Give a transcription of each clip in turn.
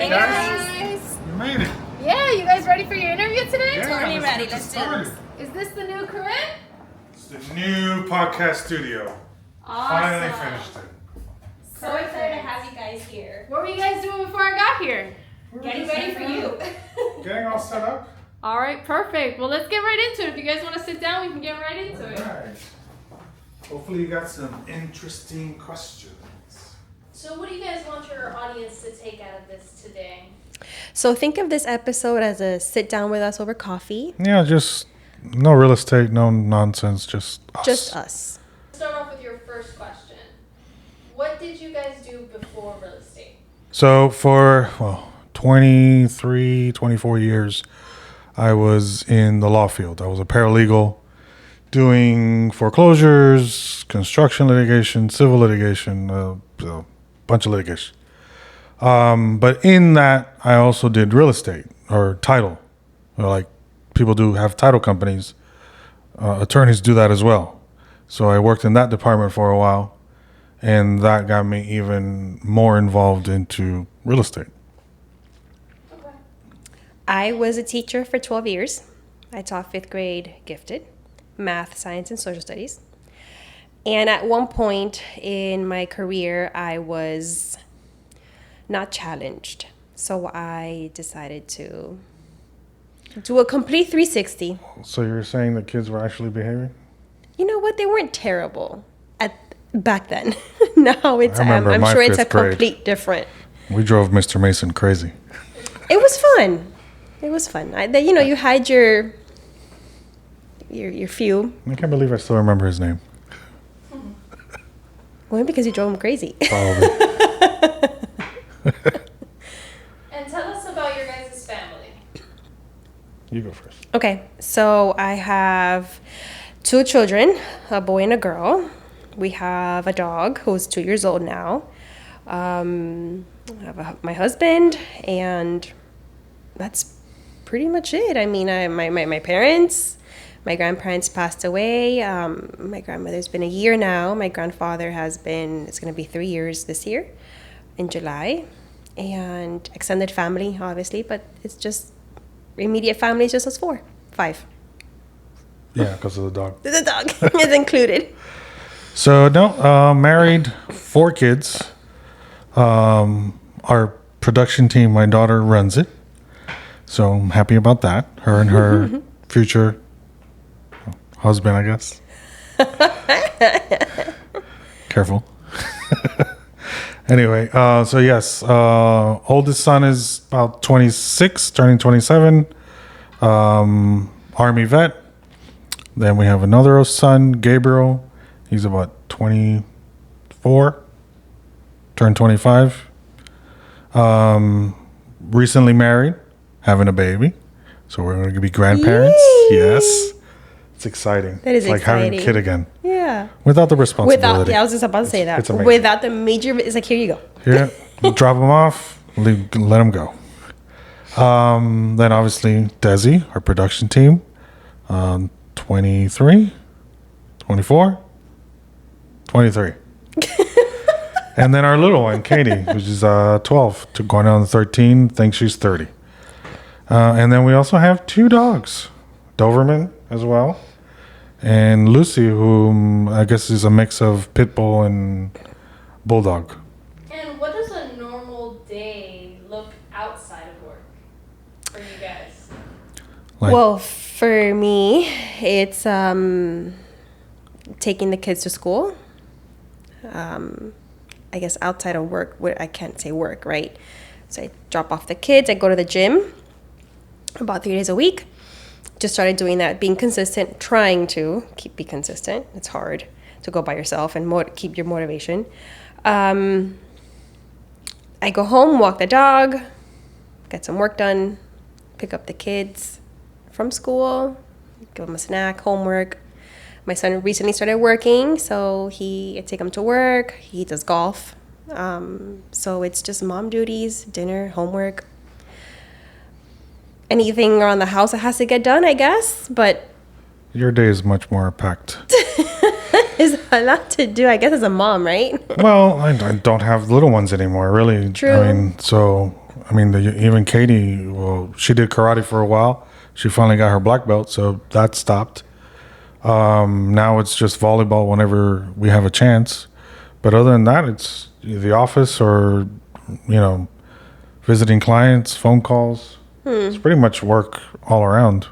Hey guys. You made it. Yeah, you guys ready for your interview today? Yeah, Totally ready. Let's do this. Is this the new Corinne? It's the new podcast studio. Finally finished it. So excited to have you guys here. What were you guys doing before I got here? Getting ready for you. Getting all set up. All right, perfect. Well, let's get right into it. If you guys want to sit down, we can get right into it. All right. Hopefully you got some interesting questions. So what do you guys want your audience to take out of this today? So think of this episode as a sit down with us over coffee. Yeah, just no real estate, no nonsense, just us. Just us. Start off with your first question. What did you guys do before real estate? So for 23, 24 years, I was in the law field. I was a paralegal doing foreclosures, construction litigation, civil litigation, a bunch of litigation. But in that, I also did real estate or title. Like people do have title companies. Attorneys do that as well. So I worked in that department for a while, and that got me even more involved into real estate. Okay. I was a teacher for 12 years. I taught fifth grade gifted, math, science, and social studies. And at one point in my career, I was not challenged. So I decided to do a complete 360. So you're saying the kids were actually behaving? You know what? They weren't terrible back then. Now it's, I remember I'm my sure it's a fifth grade. complete different. We drove Mr. Mason crazy. It was fun. It was fun. You hide your few. I can't believe I still remember his name. Well, because you drove him crazy. Probably. And tell us about your guys' family. You go first. Okay, so I have 2 children, a boy and a girl. We have a dog who's 2 years old now. I have my husband, and that's pretty much it. I mean, my parents, my grandparents passed away. My grandmother's been a year now. My grandfather it's going to be 3 years this year in July. And extended family, obviously, but it's just immediate family is just us 5. Yeah, because of the dog. The dog is included. So, no, married, 4 kids. Our production team, my daughter runs it. So I'm happy about that. Her and her future husband, I guess. Careful. Anyway, so yes, oldest son is about 26, turning 27. Army vet. Then we have another son, Gabriel. He's about 24, turned 25. Recently married, having a baby. So we're going to be grandparents. Yay! Yes. It's exciting. That is it's like having a exciting. kid again. Yeah. Without the responsibility. I was just about to say that. It's amazing. Without the major, it's like, here you go. Yeah, drop them off, let them go. Then obviously Desi, our production team, 23, 24, 23. And then our little one, Katie, which is 12, going on 13, thinks she's 30. And then we also have 2 dogs, Doberman as well, and Lucy, whom I guess is a mix of pit bull and bulldog. And what does a normal day look outside of work for you guys? Like, Well, for me, it's taking the kids to school. I guess outside of work, I can't say work, right? So I drop off the kids. I go to the gym about 3 days a week. Just started doing that, being consistent, trying to be consistent. It's hard to go by yourself and keep your motivation. I go home, walk the dog, get some work done, pick up the kids from school, give them a snack, homework. My son recently started working, so I take him to work. He does golf. So it's just mom duties, dinner, homework. Anything around the house that has to get done, I guess. But your day is much more packed. there's a lot to do, I guess, as a mom, right? Well, I don't have little ones anymore, really. True. I mean, so I mean, even Katie, well, she did karate for a while. She finally got her black belt, so that stopped. Now it's just volleyball whenever we have a chance. But other than that, it's the office or, visiting clients, phone calls. It's pretty much work all around.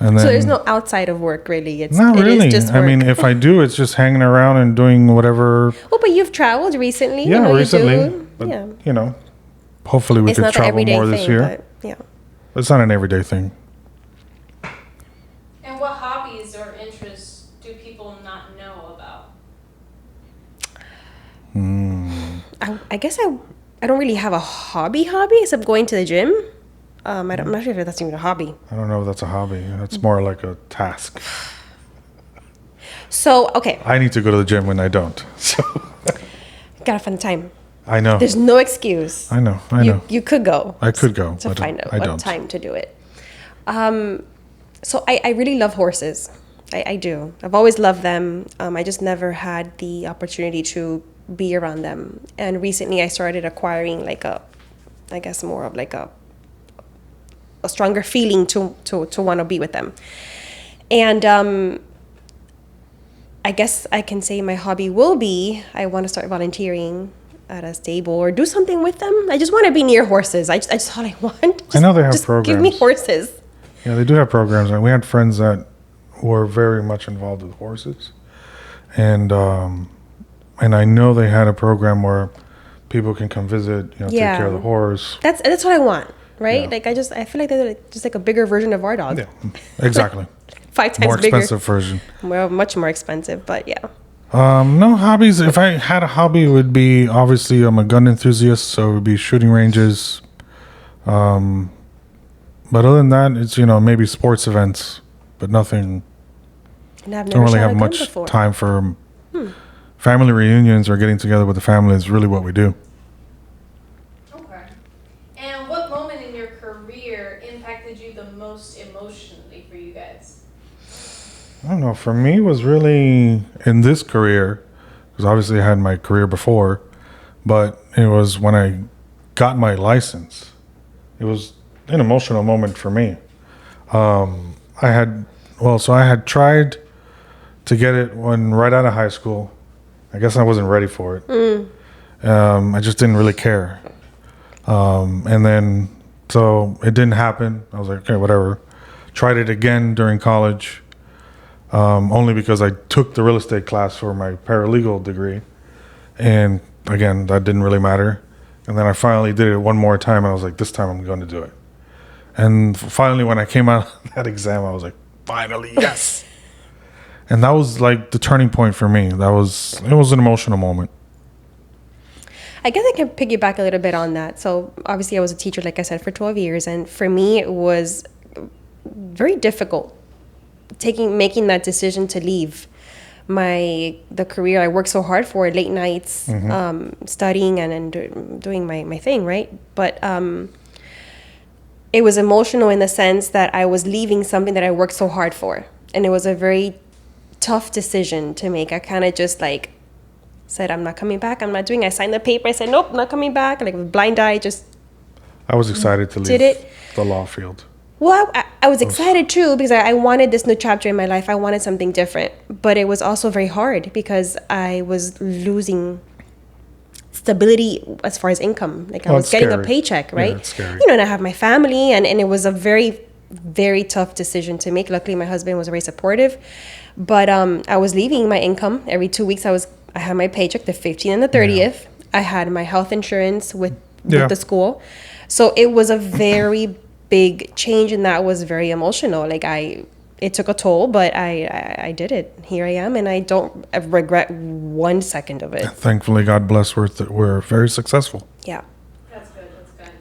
And then, So there's no outside of work really. not It really. is just work. I mean, if I do, it's just hanging around and doing whatever. Oh, but you've traveled recently. Yeah, you know, recently. You do. But, Yeah. Hopefully we It's could not the travel everyday more this thing, year. but yeah. It's not an everyday thing. And what hobbies or interests do people not know about? I guess I don't really have a hobby except going to the gym. I'm not sure if that's even a hobby. I don't know if that's a hobby. That's more like a task. So, okay, I need to go to the gym when I don't. So gotta find the time. I know. There's no excuse. I know. I know. You could go. I could go, to but find out I what don't. time to do it. So I really love horses. I do. I've always loved them. I just never had the opportunity to be around them. And recently I started acquiring more of a stronger feeling to want to be with them. And I guess I can say my hobby will be I want to start volunteering at a stable or do something with them. I just want to be near horses. I just all I want. I know they have just give me programs. horses. Yeah, they do have programs. And we had friends that were very much involved with horses. And I know they had a program where people can come visit, take Yeah. care of the horse. That's what I want, right? Yeah. Like I feel like they're just like a bigger version of our dog. Yeah, exactly. 5 times More bigger. expensive version. Well, much more expensive, but yeah. No hobbies. If I had a hobby, it would be obviously I'm a gun enthusiast, so it would be shooting ranges. But other than that, it's maybe sports events, but nothing. And I've Don't never really shot have a gun much before. time for family reunions or getting together with the family is really what we do. Okay. And what moment in your career impacted you the most emotionally for you guys? I don't know. For me, it was really in this career, because obviously I had my career before, but it was when I got my license. It was an emotional moment for me. I had tried to get it when right out of high school. I guess I wasn't ready for it. I just didn't really care. And then, so it didn't happen. I was like, okay, whatever. Tried it again during college, only because I took the real estate class for my paralegal degree. And again, that didn't really matter. And then I finally did it one more time, and I was like, this time I'm going to do it. And finally, when I came out of that exam, I was like, finally, yes. And that was like the turning point for me. It was an emotional moment. I guess I can piggyback a little bit on that. So obviously I was a teacher, like I said, for 12 years. And for me, it was very difficult making that decision to leave the career I worked so hard for, late nights, studying and doing my thing, right? But it was emotional in the sense that I was leaving something that I worked so hard for. And it was a very tough decision to make. I kind of just said, I'm not coming back. I'm not doing it. I signed the paper. I said, nope, not coming back. Like with a blind eye, I was excited to leave did it. the law field. Well, I was excited too because I wanted this new chapter in my life. I wanted something different. But it was also very hard because I was losing stability as far as income. Like I was it's getting a scary. paycheck, right? Yeah, it's scary. And I have my family and it was a very, very tough decision to make. Luckily, my husband was very supportive. But I was leaving my income. Every 2 weeks, I had my paycheck, the 15th and the 30th. I had my health insurance with the school. So it was a very big change, and that was very emotional. It took a toll, but I did it. Here I am, and I don't regret 1 second of it. Thankfully, God bless, we're very successful. Yeah. That's good, that's good.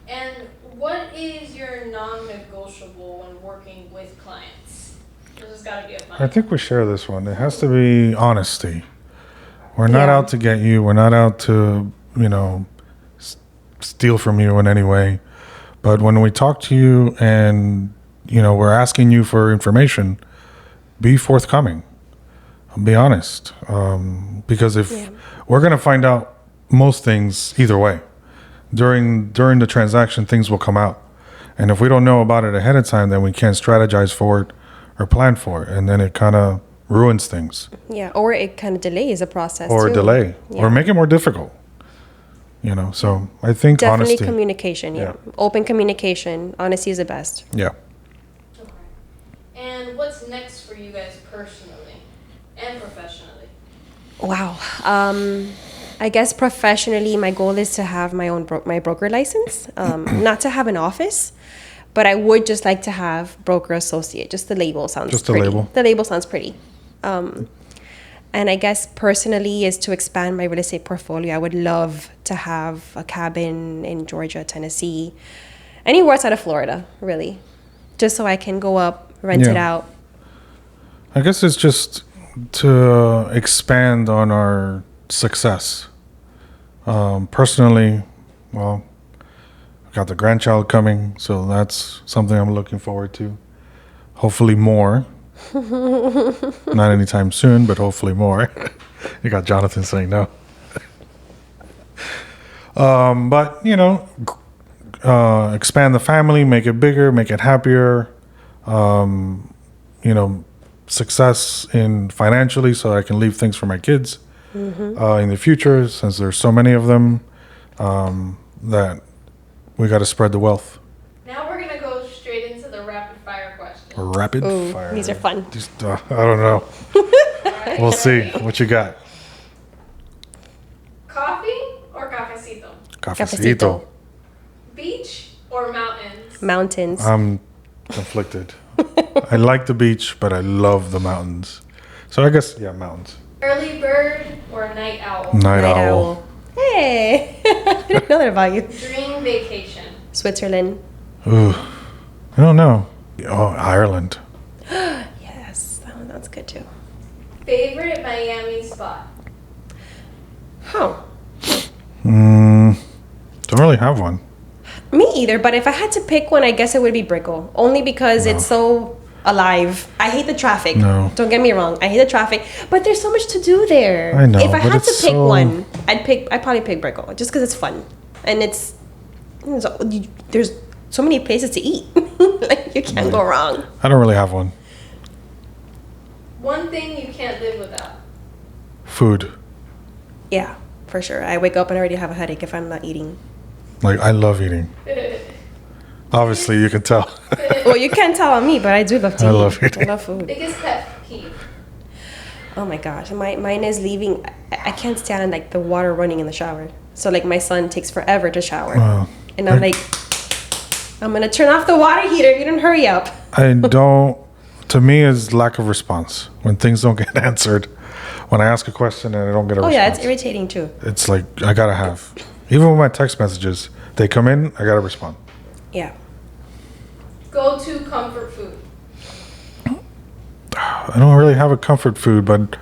And what is your non-negotiable when working with clients? This has got to be a fun. I think we share this one. It has to be honesty. We're not Yeah. out to get you. We're not out to, steal from you in any way. But when we talk to you and, we're asking you for information, be forthcoming. Be honest. Because if we're going to find out most things either way, during the transaction, things will come out. And if we don't know about it ahead of time, then we can't strategize for it or plan for it. And then it kind of ruins things Yeah, or it kind of delays the process or too. delay Yeah. or make it more difficult. So I think Definitely honesty. communication, yeah. Open communication. Honesty is the best. Yeah. Okay. And what's next for you guys personally and professionally? Wow. I guess professionally, my goal is to have my own my broker license. Not to have an office, but I would just like to have broker associate. Just the label sounds Just the pretty. label. The label sounds pretty. And I guess personally is to expand my real estate portfolio. I would love to have a cabin in Georgia, Tennessee, anywhere outside of Florida, really, just so I can go up, rent it Yeah. out. I guess it's just to expand on our success. Personally, well, I got the grandchild coming, so that's something I'm looking forward to. Hopefully more. Not anytime soon, but hopefully more. You got Jonathan saying no. But, expand the family, make it bigger, make it happier. Success in financially so I can leave things for my kids in the future, since there's so many of them, that we got to spread the wealth. Now we're gonna go straight into the rapid fire questions. Rapid Ooh, fire. these are fun. I don't know. Alright, We'll see. ready? What you got? Coffee or cafecito? Cafecito. Beach or mountains? Mountains. I'm conflicted. I like the beach, but I love the mountains. So I guess, yeah, mountains. Early bird or night owl? Night owl. Hey, I didn't know that about you. Dream vacation? Switzerland. Ooh, I don't know. Oh, Ireland. Yes, that's good too. Favorite Miami spot? Huh. Don't really have one. Me either, but if I had to pick one, I guess it would be Brickell. Only because it's so alive. I hate the traffic. No. Don't get me wrong. I hate the traffic, but there's so much to do there. I know, If I but had to it's pick so- one, I'd probably pick Brickell just because it's fun and there's so many places to eat. Like you can't go wrong. I don't really have one. One thing you can't live without? Food. Yeah, for sure. I wake up and already have a headache if I'm not eating. Like, I love eating. Obviously, you can tell. Well, you can't tell on me, but I do love to I eat. love eating. I love food. Biggest pet peeve? Oh my gosh, mine is leaving. I can't stand like the water running in the shower. So like my son takes forever to shower, Wow. and I'm like, I'm gonna turn off the water heater. You didn't hurry up. I don't. To me, is lack of response when things don't get answered. When I ask a question and I don't get a Oh response. yeah, it's irritating too. It's like I gotta have. Even with my text messages, they come in, I gotta respond. Yeah. Go-to comfort food? I don't really have a comfort food, but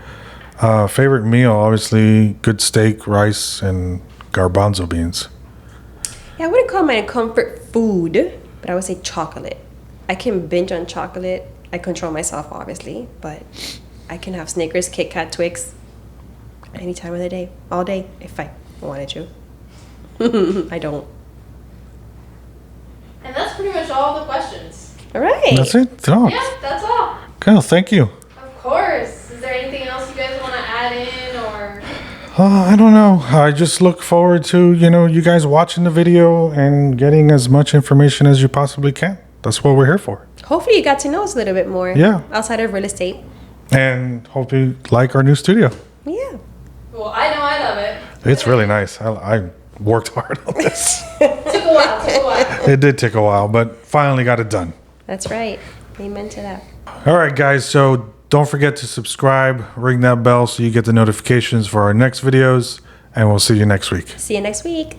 favorite meal, obviously, good steak, rice, and garbanzo beans. Yeah, I wouldn't call mine comfort food, but I would say chocolate. I can binge on chocolate. I control myself, obviously, but I can have Snickers, Kit Kat, Twix any time of the day, all day, if I wanted to. I don't. And that's pretty much all the questions. All right. That's it? Oh, Yeah, that's all. okay, thank you. Of course. Is there anything else you guys want to add in or? I don't know. I just look forward to, you guys watching the video and getting as much information as you possibly can. That's what we're here for. Hopefully you got to know us a little bit more. Yeah. Outside of real estate. And hope you like our new studio. Yeah. Well, I know I love it. It's really nice. I worked hard on this. Took a while. It did take a while, but finally got it done. That's right. Amen to that. All right, guys. So don't forget to subscribe, ring that bell so you get the notifications for our next videos, and we'll see you next week. See you next week.